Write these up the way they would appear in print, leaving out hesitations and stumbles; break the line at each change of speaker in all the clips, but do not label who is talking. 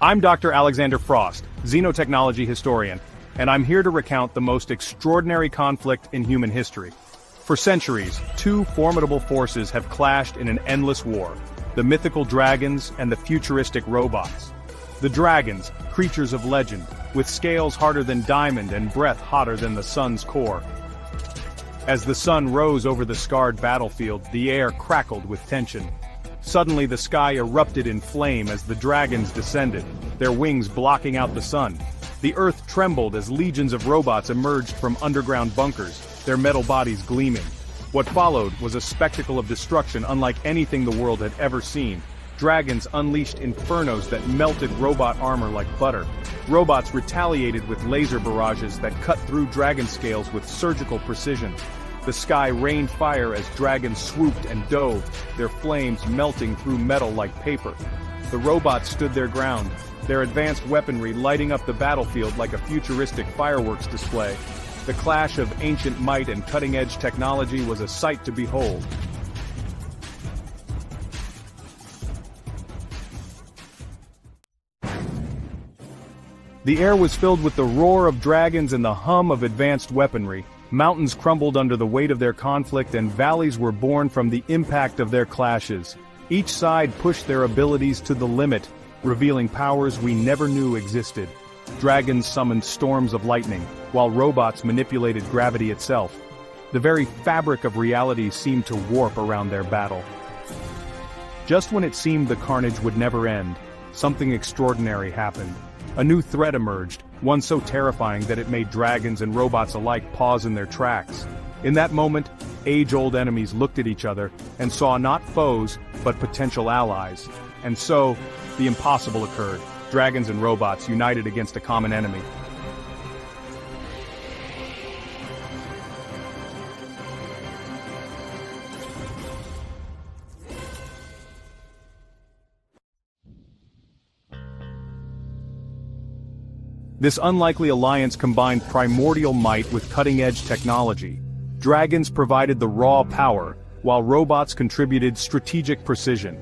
I'm Dr. Alexander Frost, xenotechnology historian, and I'm here to recount the most extraordinary conflict in human history. For centuries, two formidable forces have clashed in an endless war: the mythical dragons and the futuristic robots. The dragons, creatures of legend, with scales harder than diamond and breath hotter than the sun's core. As the sun rose over the scarred battlefield, the air crackled with tension. Suddenly the sky erupted in flame as the dragons descended, their wings blocking out the sun. The earth trembled as legions of robots emerged from underground bunkers, their metal bodies gleaming. What followed was a spectacle of destruction unlike anything the world had ever seen. Dragons unleashed infernos that melted robot armor like butter. Robots retaliated with laser barrages that cut through dragon scales with surgical precision. The sky rained fire as dragons swooped and dove, their flames melting through metal like paper. The robots stood their ground, their advanced weaponry lighting up the battlefield like a futuristic fireworks display. The clash of ancient might and cutting-edge technology was a sight to behold. The air was filled with the roar of dragons and the hum of advanced weaponry. Mountains crumbled under the weight of their conflict and valleys were born from the impact of their clashes. Each side pushed their abilities to the limit, revealing powers we never knew existed. Dragons summoned storms of lightning, while robots manipulated gravity itself. The very fabric of reality seemed to warp around their battle. Just when it seemed the carnage would never end, something extraordinary happened. A new threat emerged, one so terrifying that it made dragons and robots alike pause in their tracks. In that moment, age-old enemies looked at each other and saw not foes, but potential allies. And so, the impossible occurred. Dragons and robots united against a common enemy. This unlikely alliance combined primordial might with cutting-edge technology. Dragons provided the raw power, while robots contributed strategic precision.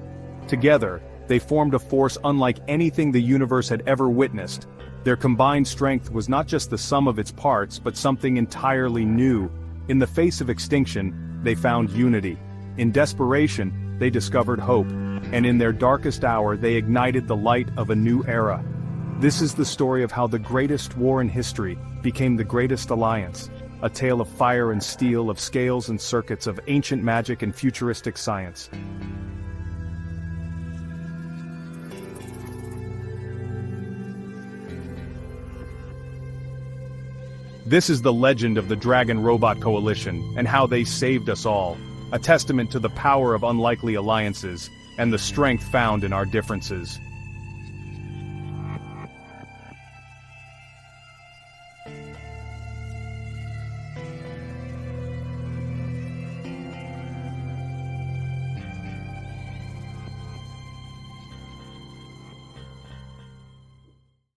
Together, they formed a force unlike anything the universe had ever witnessed. Their combined strength was not just the sum of its parts, but something entirely new. In the face of extinction, they found unity. In desperation, they discovered hope. And in their darkest hour, they ignited the light of a new era. This is the story of how the greatest war in history became the greatest alliance, a tale of fire and steel, of scales and circuits, of ancient magic and futuristic science. This is the legend of the Dragon Robot Coalition and how they saved us all, a testament to the power of unlikely alliances and the strength found in our differences.